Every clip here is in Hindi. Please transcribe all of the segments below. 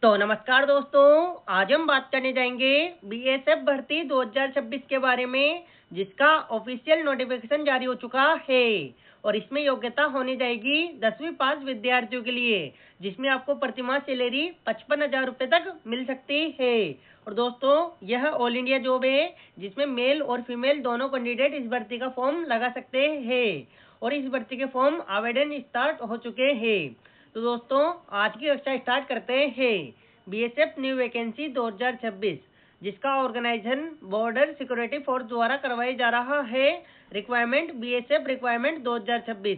तो नमस्कार दोस्तों, आज हम बात करने जाएंगे बीएसएफ भर्ती 2026 के बारे में, जिसका ऑफिशियल नोटिफिकेशन जारी हो चुका है। और इसमें योग्यता होनी जाएगी 10वीं पास विद्यार्थियों के लिए, जिसमें आपको प्रतिमाह सैलरी 55,000 रुपये तक मिल सकती है। और दोस्तों, यह ऑल इंडिया जॉब है, जिसमें मेल और फीमेल दोनों कैंडिडेट इस भर्ती का फॉर्म लगा सकते हैं। और इस भर्ती के फॉर्म आवेदन स्टार्ट हो चुके हैं। तो दोस्तों, आज की कक्षा स्टार्ट करते हैं। बीएसएफ न्यू वैकेंसी 2026, जिसका ऑर्गेनाइजेशन बॉर्डर सिक्योरिटी फोर्स द्वारा करवाया जा रहा है। Requirement BSF requirement 2026।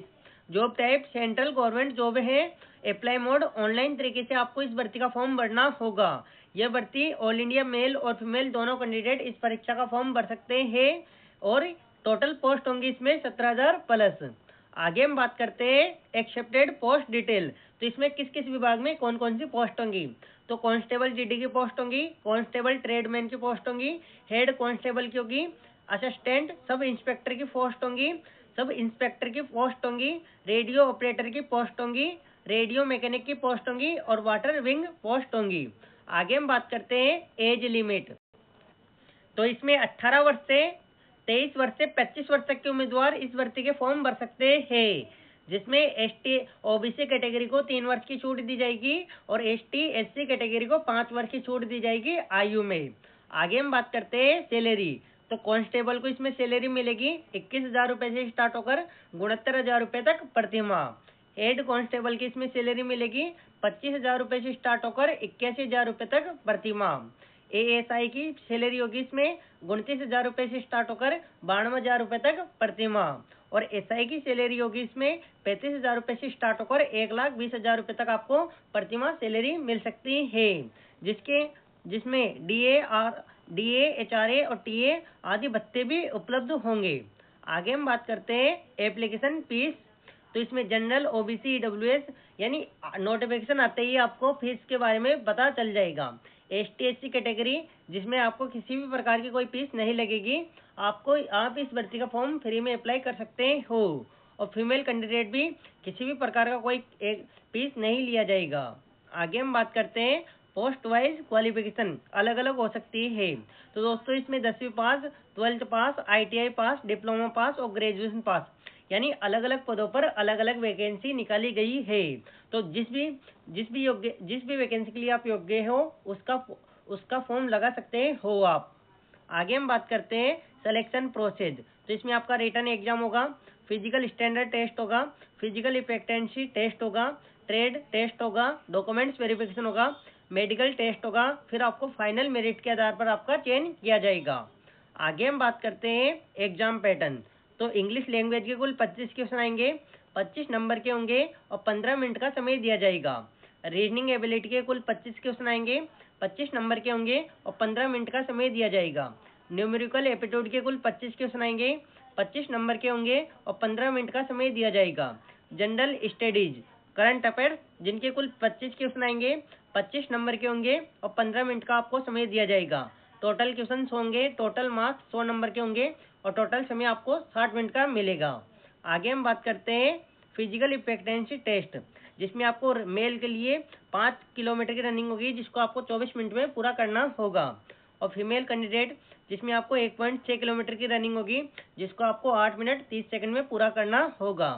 Job type central government job है। अप्लाई मोड ऑनलाइन तरीके से आपको इस भर्ती का फॉर्म भरना होगा। यह भर्ती ऑल इंडिया मेल और फीमेल दोनों कैंडिडेट इस परीक्षा का फॉर्म भर सकते हैं। और टोटल पोस्ट होंगी इसमें 17,000 प्लस। आगे हम बात करते हैं एक्सेप्टेड पोस्ट डिटेल। तो इसमें किस किस विभाग में कौन कौन सी पोस्ट होंगी। तो कांस्टेबल जीडी की पोस्ट होंगी, कांस्टेबल ट्रेडमैन की पोस्ट होंगी, हेड कांस्टेबल की होगी, असिस्टेंट सब इंस्पेक्टर की पोस्ट होंगी, सब इंस्पेक्टर की पोस्ट होंगी, रेडियो ऑपरेटर की पोस्ट होंगी, रेडियो मैकेनिक की पोस्ट होंगी और वाटर विंग पोस्ट होंगी। आगे हम बात करते हैं एज लिमिट। तो इसमें 18 वर्ष से 23 वर्ष से 25 वर्ष तक के उम्मीदवार इस भर्ती के फॉर्म भर सकते हैं, जिसमें एसटी ओबीसी कैटेगरी को 3 वर्ष की छूट दी जाएगी और एसटी एससी कैटेगरी को 5 वर्ष की छूट दी जाएगी आयु में। आगे हम बात करते हैं सैलरी। तो कांस्टेबल को इसमें सैलरी मिलेगी 21,000 रुपये से स्टार्ट होकर 69,000 रुपये तक प्रति माह। हेड कांस्टेबल की इसमें सैलरी मिलेगी 25,000 रुपये से स्टार्ट होकर 81,000 रुपये तक प्रति माह। एएसआई की सैलरी होगी इसमें 29,000 रुपये से स्टार्ट होकर 92,000 रुपये तक प्रति माह। और एसआई की सैलरी होगी इसमें 35,000 रुपये से स्टार्ट होकर 1,20,000 रुपये तक आपको प्रति माह सैलरी मिल सकती है, जिसमें डीए एचआरए और टीए आदि भत्ते भी उपलब्ध होंगे। आगे हम बात करते हैं एप्लीकेशन फीस। तो इसमें जनरल ओबीसी ईडब्ल्यूएस यानी नोटिफिकेशन आते ही आपको फीस के बारे में पता चल जाएगा। एसटी एससी कैटेगरी, जिसमें आपको किसी भी प्रकार की कोई फीस नहीं लगेगी। आप इस भर्ती का फॉर्म फ्री में अप्लाई कर सकते हो। और फीमेल कैंडिडेट भी किसी भी प्रकार का कोई एक फीस नहीं लिया जाएगा। आगे हम बात करते हैं पोस्ट वाइज क्वालिफिकेशन अलग अलग हो सकती है। तो दोस्तों, इसमें 10वीं पास, 12th पास, आईटीआई पास, डिप्लोमा पास और ग्रेजुएशन पास, यानी अलग अलग पदों पर अलग अलग वैकेंसी निकाली गई है। तो जिस भी वैकेंसी के लिए आप योग्य हो, उसका फॉर्म लगा सकते हो आप। आगे हम बात करते हैं सिलेक्शन प्रोसेस। तो इसमें आपका रिटन एग्जाम होगा, फिजिकल स्टैंडर्ड टेस्ट होगा, फिजिकल इफेक्टेंसी टेस्ट होगा, ट्रेड टेस्ट होगा, डॉक्यूमेंट्स वेरिफिकेशन होगा, मेडिकल टेस्ट होगा। फिर आपको फाइनल मेरिट के आधार पर आपका चयन किया जाएगा। आगे हम बात करते हैं एग्जाम पैटर्न। तो इंग्लिश लैंग्वेज के कुल 25 क्वेश्चन आएंगे, 25 नंबर के होंगे और 15 मिनट का समय दिया जाएगा। रीजनिंग एबिलिटी के कुल 25 क्वेश्चन आएंगे, 25 नंबर के होंगे और 15 मिनट का समय दिया जाएगा। न्यूमेरिकल एप्टीट्यूड के कुल 25 क्वेश्चन आएंगे, 25 नंबर के होंगे और 15 मिनट का समय दिया जाएगा। जनरल स्टडीज करंट अफेयर्स, जिनके कुल 25 क्वेश्चन आएंगे, 25 नंबर के होंगे और 15 मिनट का आपको समय दिया जाएगा। टोटल क्वेश्चन होंगे, टोटल मार्क्स 100 नंबर के होंगे और टोटल समय आपको 60 मिनट का मिलेगा। आगे हम बात करते हैं फिजिकल इफेक्टेंसी टेस्ट, जिसमें आपको मेल के लिए 5 किलोमीटर की रनिंग होगी, जिसको आपको 24 मिनट में पूरा करना होगा। और फीमेल कैंडिडेट, जिसमें आपको 1.6 किलोमीटर की रनिंग होगी, जिसको आपको 8 मिनट 30 सेकंड में पूरा करना होगा।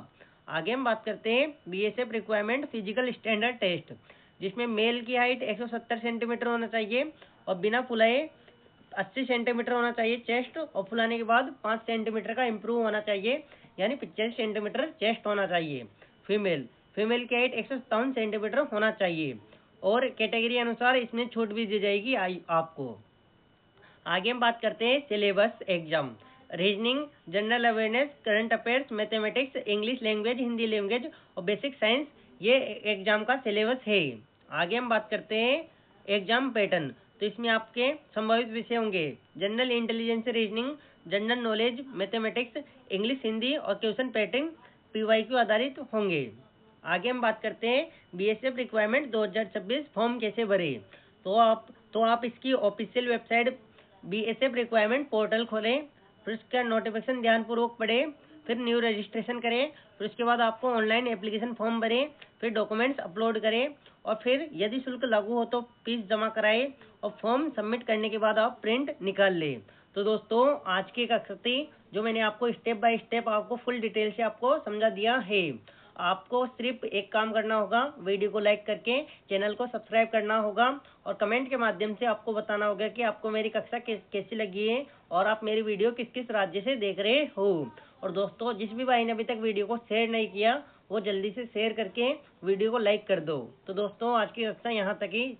आगे हम बात करते हैं BSF requirement physical standard test, जिसमें मेल की हाइट 170 सेंटीमीटर होना चाहिए और बिना फुलाए 80 सेंटीमीटर होना चाहिए चेस्ट, और फुलाने के बाद 5 सेंटीमीटर का इम्प्रूव होना चाहिए, यानी 85 सेंटीमीटर चेस्ट होना चाहिए। फीमेल की हाइट 157 सेंटीमीटर होना चाहिए। और कैटेगरी अनुसार इसमें छूट भी दी जाएगी आपको। आगे हम बात करते हैं syllabus exam. Reasoning, general awareness, current affairs, mathematics, English language, Hindi language और बेसिक साइंस, ये एग्जाम का सिलेबस है। आगे हम बात करते हैं एग्जाम पैटर्न। तो इसमें आपके संभावित विषय होंगे general intelligence reasoning, general knowledge, mathematics, English, Hindi और क्वेश्चन पैटर्न पीवाईक्यू आधारित होंगे। आगे हम बात करते हैं बीएसएफ रिक्वायरमेंट 2026 फॉर्म कैसे भरे। तो आप इसकी official website BSF requirement portal खोलें, फिर उसका नोटिफिकेशन ध्यानपूर्वक पढ़ें, फिर न्यू रजिस्ट्रेशन करें, फिर उसके बाद आपको ऑनलाइन एप्लीकेशन फॉर्म भरें, फिर डॉक्यूमेंट्स अपलोड करें और फिर यदि शुल्क लागू हो तो फीस जमा कराएं और फॉर्म सबमिट करने के बाद आप प्रिंट निकाल लें। तो दोस्तों आज की कक्षा थी जो मैंने आपको स्टेप बाय स्टेप आपको फुल डिटेल से आपको समझा दिया है। आपको सिर्फ एक काम करना होगा, वीडियो को लाइक करके चैनल को सब्सक्राइब करना होगा और कमेंट के माध्यम से आपको बताना होगा कि आपको मेरी कक्षा कैसी लगी है और आप मेरी वीडियो किस किस राज्य से देख रहे हो। और दोस्तों जिस भी भाई ने अभी तक वीडियो को शेयर नहीं किया वो जल्दी से शेयर करके वीडियो को लाइक कर दो। तो दोस्तों आज की कक्षा यहाँ तक ही।